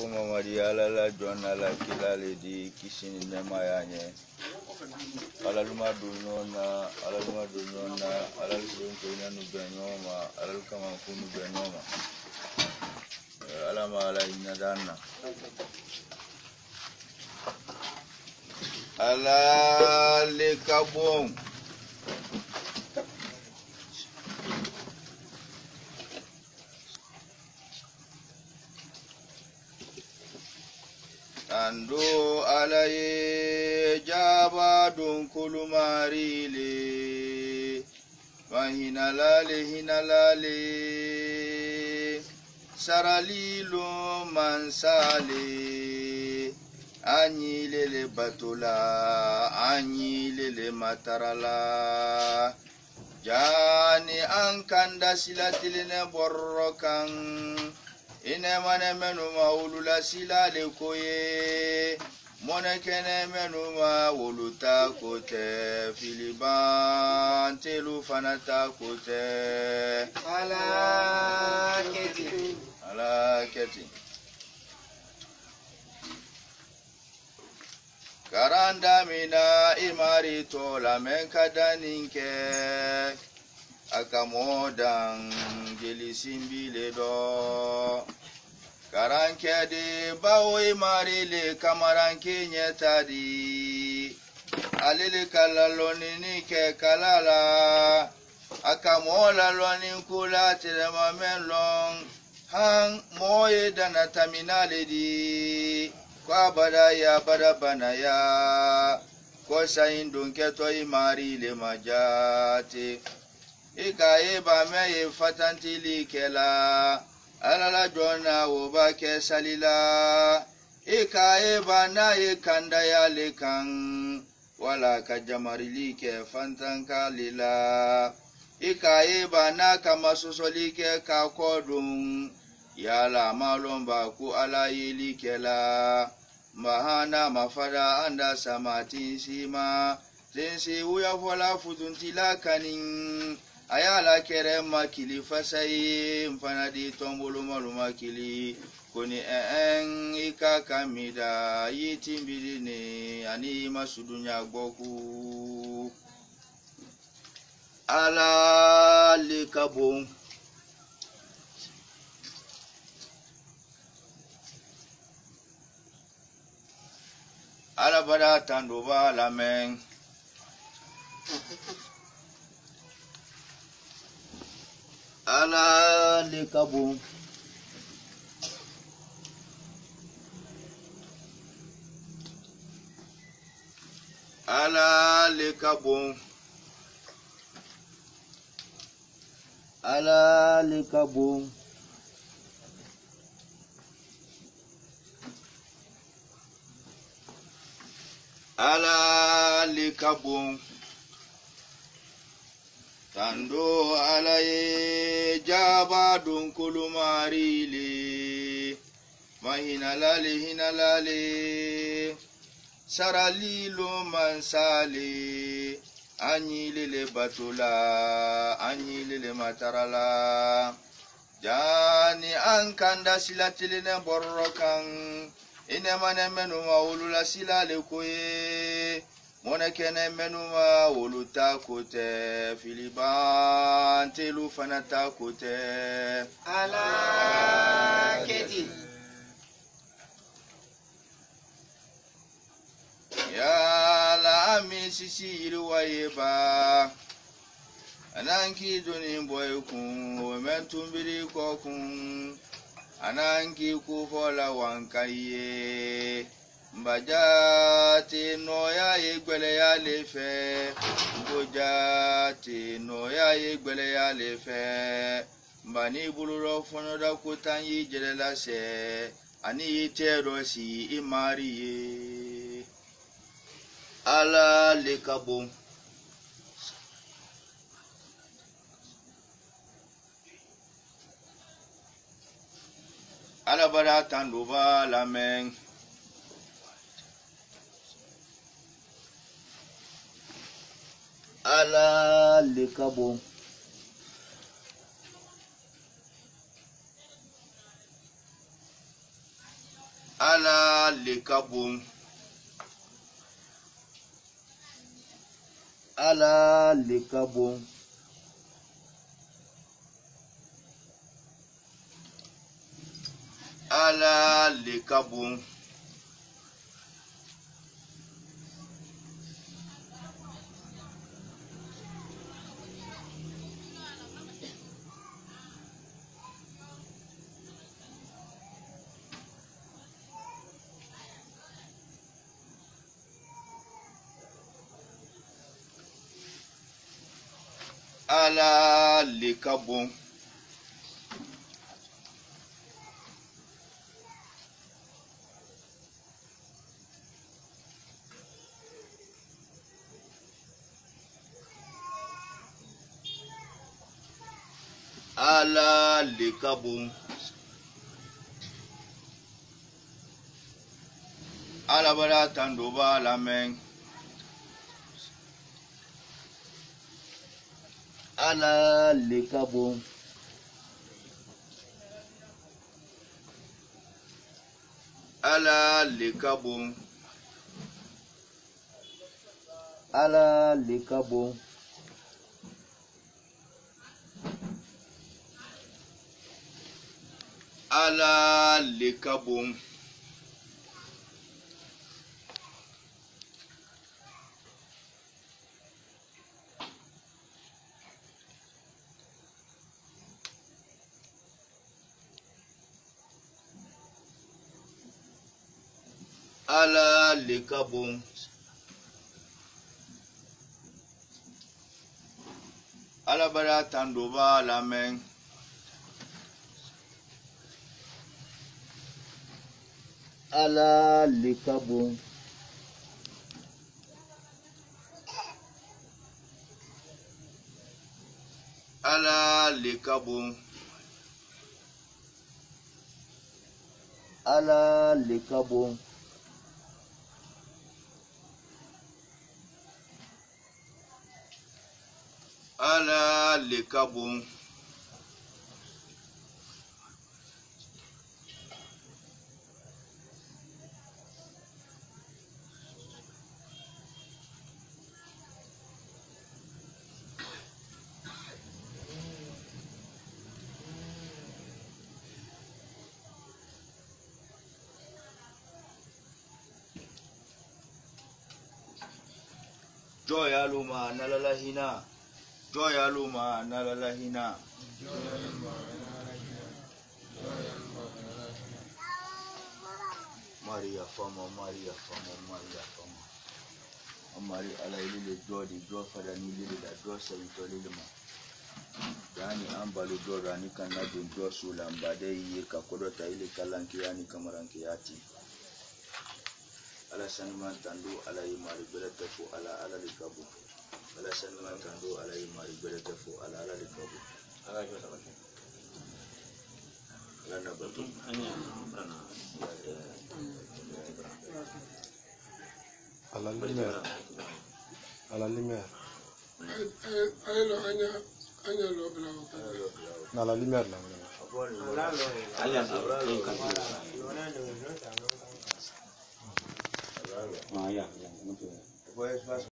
Mamadi alala jona la kila ledi kisini nema yanye alaluma dunona alaluma alal sunko ina nubenyoma alal kama kunu benyoma alama ala ina dana ala le kabon ando alaye jaba dun kulumarile hinalale saralilo mansale anyilele batola anyilele matarala jani ankanda silatiline borrokan ine mane menuma ulula sila le koye mone kene menuma wuluta kote filiban telu fanata kote ala keti karanda mina imari tola menkadaninke akamodan gelisimbile do karanke de bawo marile kamaranke nyetadi alele kalaloni ni ke kalala akamola loni kula telema melong hang moye dana terminale di kwa bada ya bada bana ya ko sain dunke to marile majate ikaye ba meye fatantili kela alala jona woba ke salila ikaye ba na ye kanda ya lekan wala ka jamarili ke fantanka lila ikaye ba na kama sosoli ke ka kodun yala malomba ku ala yili kela mahana mafada anda samati sima zensi uya fola futuntila kanin ayala kere makili fasai mfanadi tombolo maluma kili koni ika kamida yitimbidine ani masudunya gboku ala likabon ala bada tandoba lamen ala likabon ala likabon ala likabon ala likabon tando alaye jaba dun kulumarile hinalale saralilo mansale anyilele batola anyilele matarala jani ankanda silatiline borrokan ine mane menuma ulula sila le koye mone kene menuma wuluta kote filiban telu fanata kote ala keti ya la ami sisi yiriwaye ba ananki duni boy kun o mentumbiri ko kun ananki ku fola wankaye mbajati noya yegbele ya lefe mbojati noya yegbele ya lefe mbani buluro fonoda kutanyi jelela se ani terosi imariye ala lekabon ala bada tandoba lamen ala lekabon ala lekabon, ala lekabon, ala lekabon, ala lekabon, ala lekabon, ala bara tandoba lameng, ala lekabon, ala lekabon, ala lekabon, ala lekabon, ala lekabon, ala bara tandoba lameng, ala lekabon, ala lekabon, ala lekabon, ala lekabon, joy aluma nalalahina, joy aluma nalalahina, Maria fama, Maria fama, Maria fama. Amari ala ile joy di joy fada ni ile da joy sa ito ile ma. Yani ambalo joy rani kana don joy sula mbade iye kakodo ta ile kalanki yani kamaranki yati. Ala sanman tandu ala imari belete fu ala likabu. Ala sanman tandu ala imari belete fu ala likabu. Ala jota bake. Ala nabatu. Anya prana. À la lumière. À la lumière. À la lumière là.